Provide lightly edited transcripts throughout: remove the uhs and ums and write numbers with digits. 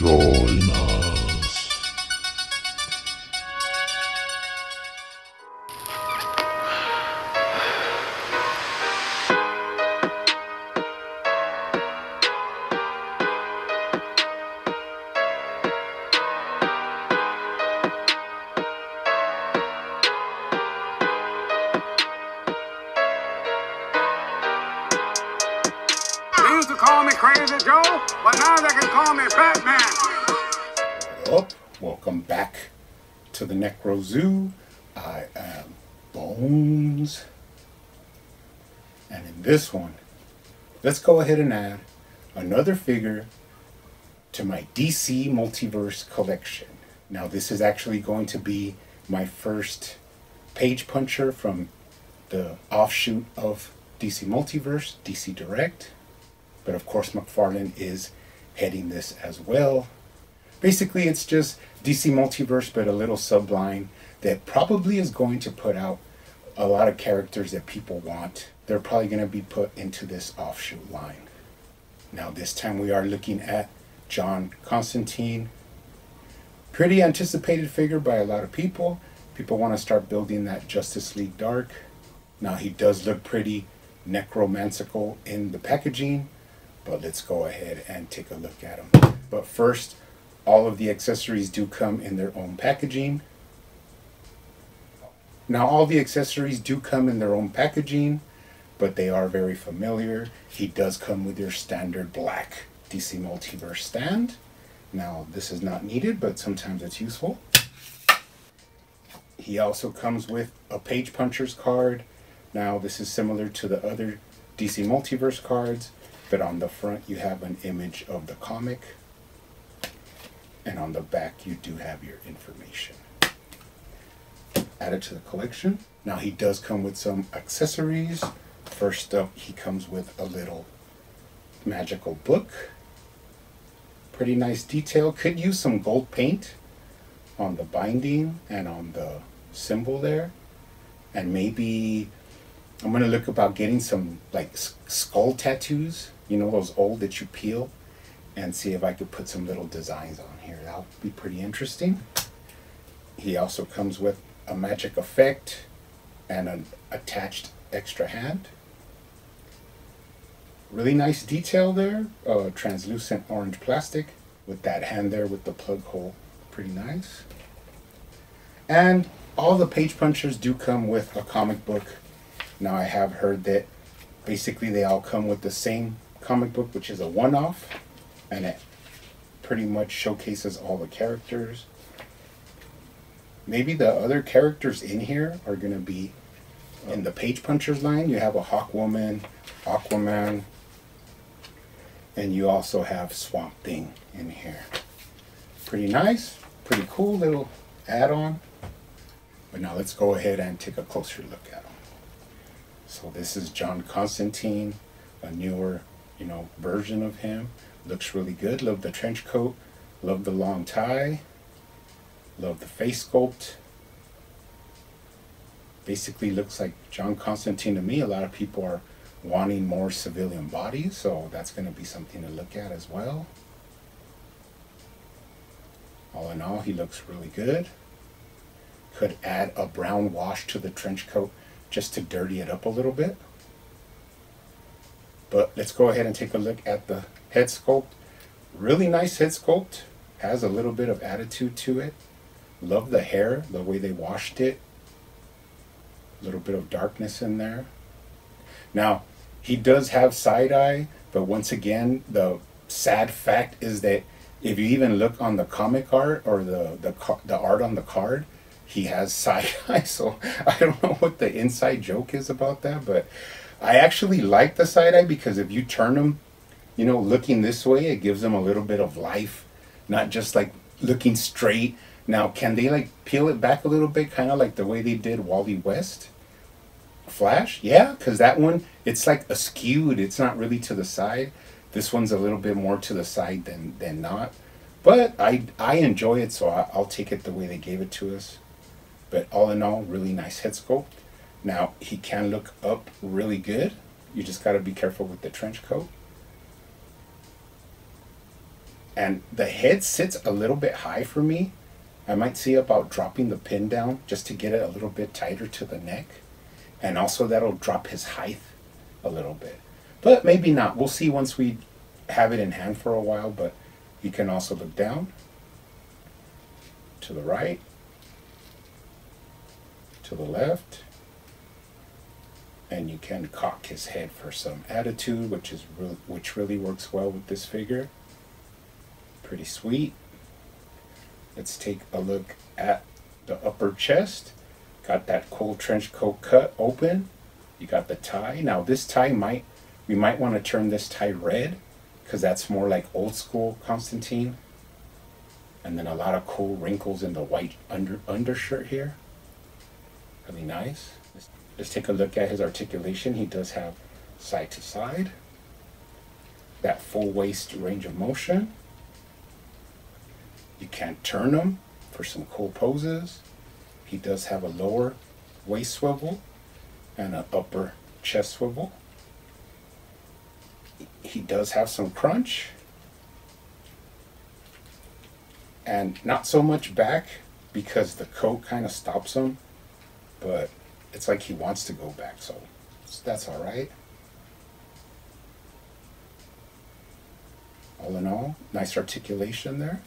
They used to call me Crazy Joe, but now they can call me Batman. What up? Welcome back to the Necro Zoo. I am Bones. And in this one, let's go ahead and add another figure to my DC Multiverse collection. Now this is actually going to be my first page puncher from the offshoot of DC Multiverse, DC Direct. But of course McFarlane is heading this as well. Basically it's just DC Multiverse but a little subline that probably is going to put out a lot of characters that people want. They're probably going to be put into this offshoot line. Now this time we are looking at John Constantine. Pretty anticipated figure by a lot of people. People want to start building that Justice League Dark. Now he does look pretty necromancical in the packaging, but let's go ahead and take a look at him. But first, all of the accessories do come in their own packaging. Now all the accessories do come in their own packaging, but they are very familiar. He does come with your standard black DC Multiverse stand. Now this is not needed, but sometimes it's useful. He also comes with a page puncher's card. Now this is similar to the other DC Multiverse cards, but on the front you have an image of the comic, and on the back you do have your information. Added to the collection. Now he does come with some accessories. First up, he comes with a little magical book. Pretty nice detail. Could use some gold paint on the binding and on the symbol there. And maybe I'm going to look about getting some like skull tattoos, you know, those old that you peel, and see if I could put some little designs on here. That would be pretty interesting. He also comes with a magic effect and an attached extra hand. Really nice detail there. Translucent orange plastic with that hand there with the plug hole. Pretty nice. And all the page punchers do come with a comic book. Now I have heard that basically they all come with the same comic book, which is a one-off, and it pretty much showcases all the characters. Maybe the other characters in here are going to be in the page punchers line. You have a Hawkwoman, Aquaman, and you also have Swamp Thing in here. Pretty nice, pretty cool little add-on. But now let's go ahead and take a closer look at him. So this is John Constantine, a newer, you know, version of him. Looks really good. Love the trench coat. Love the long tie. Love the face sculpt. Basically looks like John Constantine to me. A lot of people are wanting more civilian bodies, so that's going to be something to look at as well. All in all, he looks really good. Could add a brown wash to the trench coat just to dirty it up a little bit. But let's go ahead and take a look at the head sculpt. Really nice head sculpt. Has a little bit of attitude to it. Love the hair, the way they washed it. A little bit of darkness in there. Now, he does have side-eye, but once again, the sad fact is that if you even look on the comic art or the art on the card, he has side-eye. So I don't know what the inside joke is about that, but I actually like the side-eye because if you turn them, you know, looking this way, it gives them a little bit of life, not just like looking straight. Now, can they like peel it back a little bit, kind of like the way they did Wally West? Flash? Yeah, because that one, it's like askewed. It's not really to the side. This one's a little bit more to the side than not. But I enjoy it, so I'll take it the way they gave it to us. But all in all, really nice head sculpt. Now, he can look up really good. You just got to be careful with the trench coat. And the head sits a little bit high for me. I might see about dropping the pin down just to get it a little bit tighter to the neck. And also that'll drop his height a little bit. But maybe not. We'll see once we have it in hand for a while. But you can also look down, to the right, to the left. And you can cock his head for some attitude, which really works well with this figure. Pretty sweet. Let's take a look at the upper chest. Got that cool trench coat cut open. You got the tie. Now this tie we might want to turn this tie red, because that's more like old school Constantine. And then a lot of cool wrinkles in the white undershirt here. Really nice. Let's take a look at his articulation. He does have side to side. That full waist range of motion. You can turn him for some cool poses. He does have a lower waist swivel and an upper chest swivel. He does have some crunch. And not so much back because the coat kind of stops him. But it's like he wants to go back, so that's all right. All in all, nice articulation there.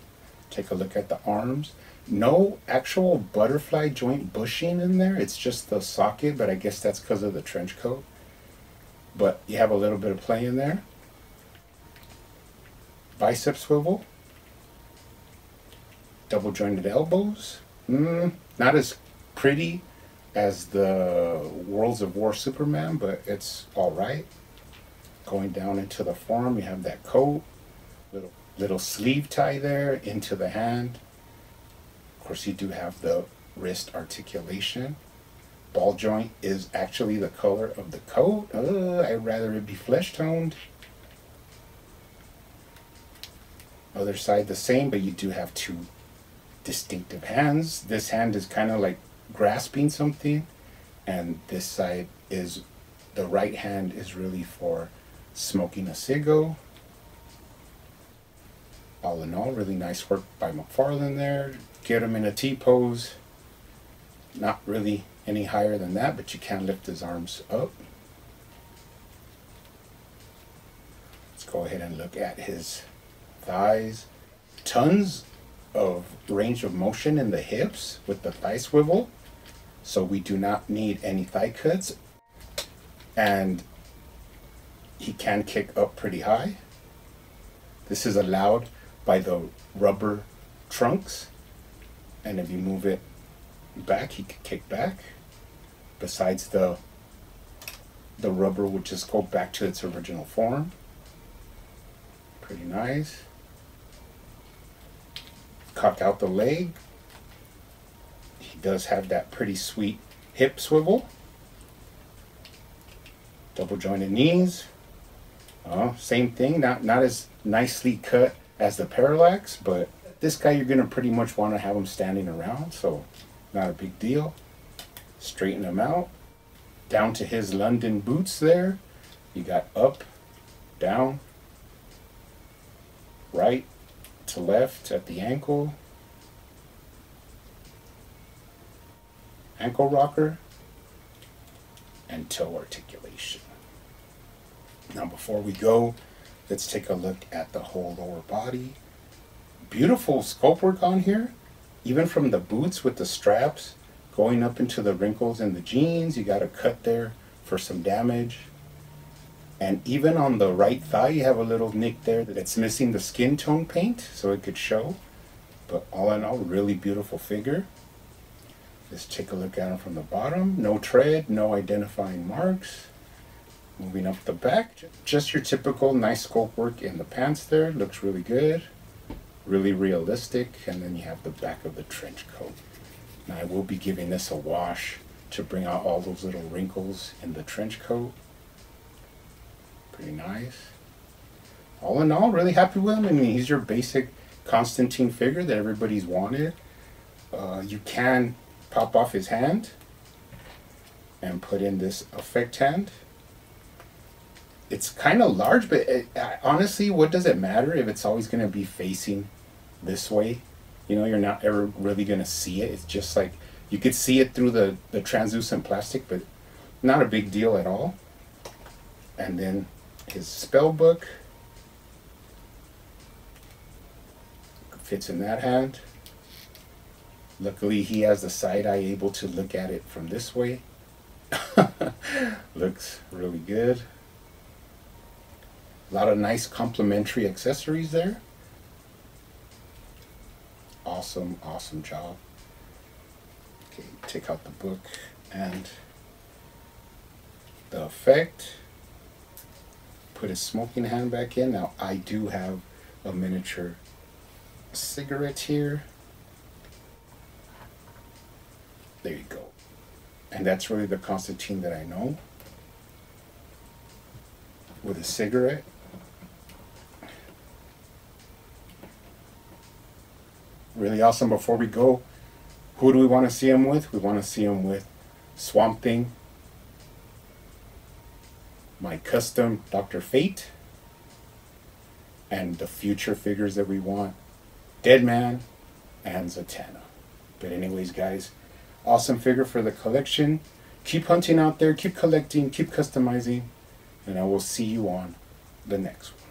Take a look at the arms. No actual butterfly joint bushing in there. It's just the socket, but I guess that's because of the trench coat. But you have a little bit of play in there. Bicep swivel. Double jointed elbows. Not as pretty as the Worlds of War Superman, but it's all right. Going down into the forearm, you have that coat. Little sleeve tie there into the hand. Of course, you do have the wrist articulation. Ball joint is actually the color of the coat. I'd rather it be flesh toned. Other side the same, but you do have two distinctive hands. This hand is kind of like grasping something, and this side is, the right hand is really for smoking a cigo. All in all, really nice work by McFarlane there. Get him in a T-pose. Not really any higher than that, but you can lift his arms up. Let's go ahead and look at his thighs. Tons of range of motion in the hips with the thigh swivel, so we do not need any thigh cuts. And he can kick up pretty high. This is allowed by the rubber trunks, and if you move it back, he can kick back. Besides the rubber would just go back to its original form. Pretty nice. Cock out the leg. He does have that pretty sweet hip swivel. Double jointed knees. Same thing, not as nicely cut as the Parallax, but this guy you're gonna pretty much want to have him standing around, so not a big deal. Straighten him out. Down to his London boots there. You got up, down, right to left at the ankle. Ankle rocker and toe articulation. Now before we go, let's take a look at the whole lower body. Beautiful sculpt work on here, even from the boots with the straps going up into the wrinkles in the jeans. You got a cut there for some damage. And even on the right thigh, you have a little nick there that's missing the skin tone paint, so it could show. But all in all, really beautiful figure. Let's take a look at him from the bottom. No tread, no identifying marks. Moving up the back, just your typical nice sculpt work in the pants there. Looks really good, really realistic. And then you have the back of the trench coat. Now I will be giving this a wash to bring out all those little wrinkles in the trench coat. Pretty nice. All in all, really happy with him. I mean, he's your basic Constantine figure that everybody's wanted. You can pop off his hand and put in this effect hand. it's kind of large, but honestly, what does it matter if it's always going to be facing this way? You know, you're not ever really going to see it. It's just like you could see it through the translucent plastic, but not a big deal at all. And then his spell book fits in that hand. Luckily, he has the side eye able to look at it from this way. Looks really good. A lot of nice complementary accessories there. Awesome, awesome job. Okay, take out the book and the effect. Put his smoking hand back in. Now I do have a miniature cigarette here. There you go. And that's really the Constantine that I know. With a cigarette. Really awesome. Before we go, who do we want to see him with? We want to see him with Swamp Thing, my custom Dr. Fate, and the future figures that we want, Deadman and Zatanna. But anyways, guys, awesome figure for the collection. Keep hunting out there, keep collecting, keep customizing, and I will see you on the next one.